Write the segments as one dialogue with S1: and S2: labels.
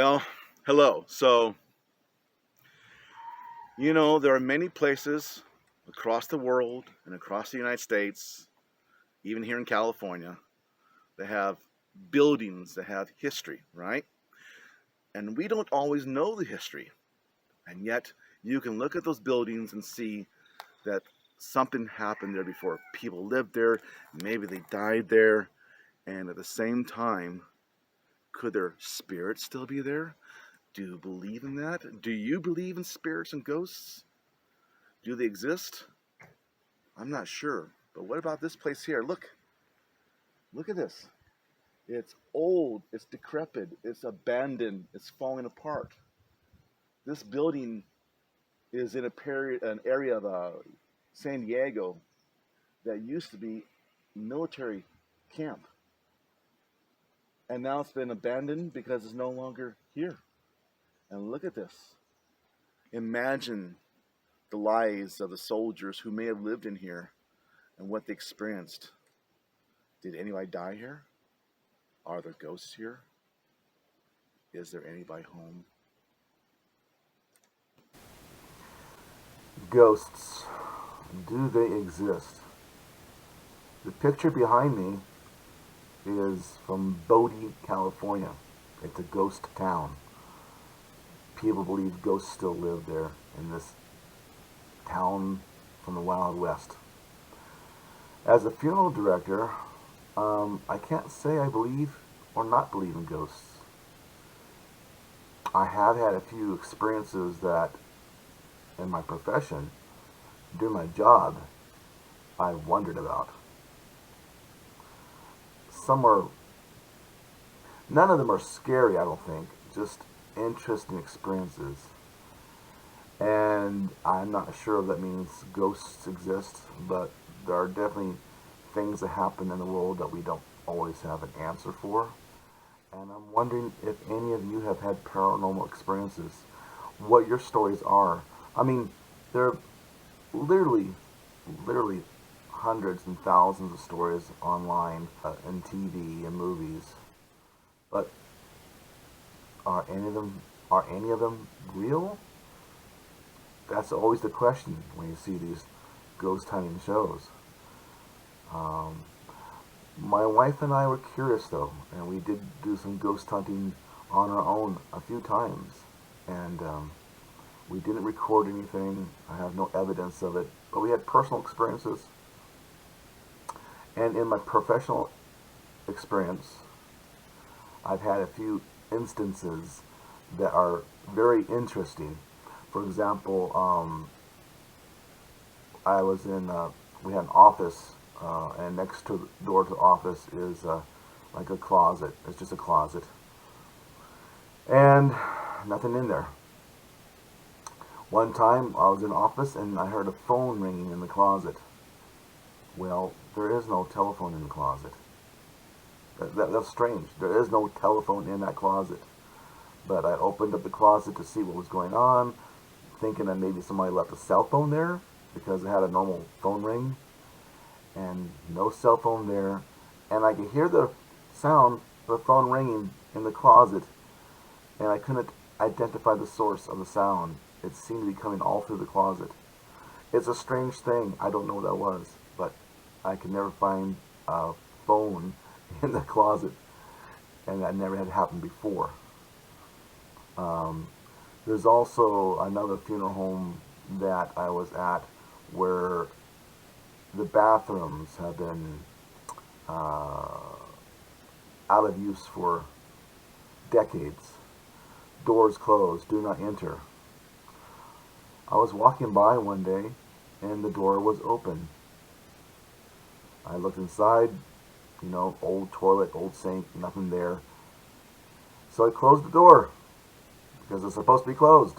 S1: Well, hello. There are many places across the world and across the United States, even here in California, that have buildings that have history, right? And we don't always know the history. And yet, you can look at those buildings and see that something happened there before. People lived there, maybe they died there, and at the same time, could their spirits still be there? Do you believe in that? Do you believe in spirits and ghosts? Do they exist? I'm not sure. But what about this place here? Look at this. It's old, it's decrepit, it's abandoned, it's falling apart. This building is in an area of San Diego that used to be military camp. And now it's been abandoned because it's no longer here. And look at this. Imagine the lives of the soldiers who may have lived in here and what they experienced. Did anybody die here? Are there ghosts here? Is there anybody home?
S2: Ghosts. Do they exist? The picture behind me is from Bodie, California. It's a ghost town. People believe ghosts still live there in this town from the Wild West. As a funeral director, I can't say I believe or not believe in ghosts. I have had a few experiences that, in my profession, doing my job, I wondered about. Some are, none of them are scary, I don't think, just interesting experiences. And I'm not sure if that means ghosts exist, but there are definitely things that happen in the world that we don't always have an answer for. And I'm wondering if any of you have had paranormal experiences, what your stories are. I mean, there are literally hundreds and thousands of stories online and TV and movies. But are any of them real? That's always the question when you see these ghost hunting shows. Um, my wife and I were curious though, and we did do some ghost hunting on our own a few times, and we didn't record anything. I have no evidence of it, but we had personal experiences. And in my professional experience, I've had a few instances that are very interesting. For example, I was in, we had an office, and next to the door to the office is like a closet. It's just a closet. And nothing in there. One time I was in the office and I heard a phone ringing in the closet. Well, there is no telephone in the closet. That's strange. There is no telephone in that closet. But I opened up the closet to see what was going on, thinking that maybe somebody left a cell phone there because it had a normal phone ring, and no cell phone there. And I could hear the sound of the phone ringing in the closet, and I couldn't identify the source of the sound. It seemed to be coming all through the closet. It's a strange thing. I don't know what that was, but I could never find a phone in the closet, and that never had happened before. Um, there's also another funeral home that I was at where the bathrooms have been uh, out of use for decades. Doors closed, do not enter. I was walking by one day and the door was open. I looked inside, old toilet, old sink, nothing there. So I closed the door because it's supposed to be closed.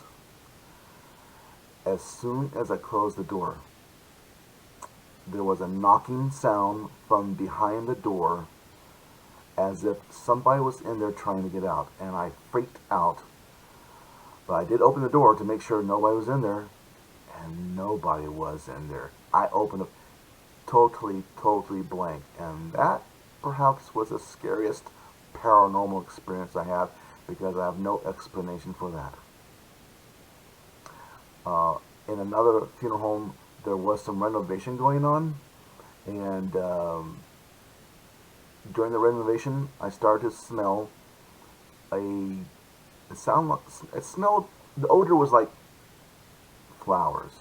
S2: As soon as I closed the door, there was a knocking sound from behind the door as if somebody was in there trying to get out, and I freaked out. But I did open the door to make sure nobody was in there, and nobody was in there. I opened it totally blank, and that perhaps was the scariest paranormal experience I have because I have no explanation for that. In another funeral home, there was some renovation going on, and during the renovation, I started to smell a. It smelled. The odor was like flowers,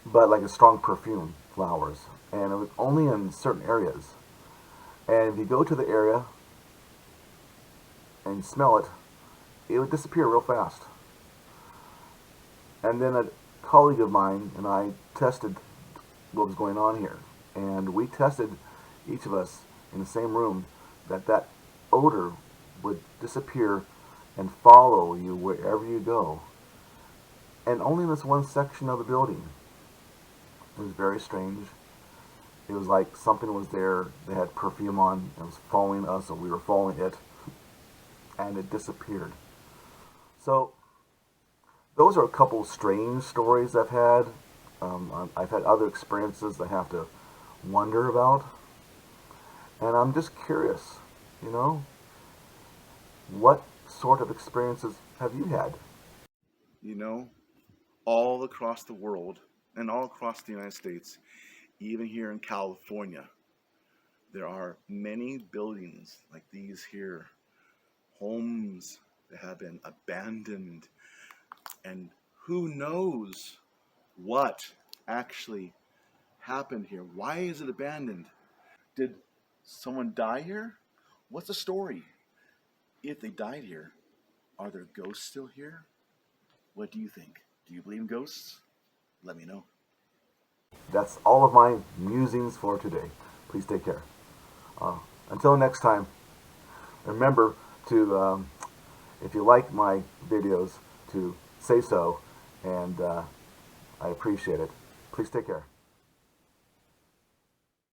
S2: but like a strong perfume, flowers, and it was only in certain areas. And if you go to the area and smell it, it would disappear real fast. And then a colleague of mine and I tested what was going on here. And we tested, each of us in the same room, that odor would disappear and follow you wherever you go. And only in this one section of the building. It was very strange. It was like something was there. They had perfume on. It was following us, and we were following it. And it disappeared. So those are a couple strange stories I've had. I've had other experiences I have to wonder about. And I'm just curious, what sort of experiences have you had?
S1: You know, all across the world and all across the United States, even here in California, there are many buildings like these here, homes that have been abandoned, and who knows what actually happened here. Why is it abandoned? Did someone die here? What's the story? If they died here, are there ghosts still here? What do you think? Do you believe in ghosts? Let me know.
S2: That's all of my musings for today. Please take care. Until next time, remember to, if you like my videos, to say so, and I appreciate it. Please take care.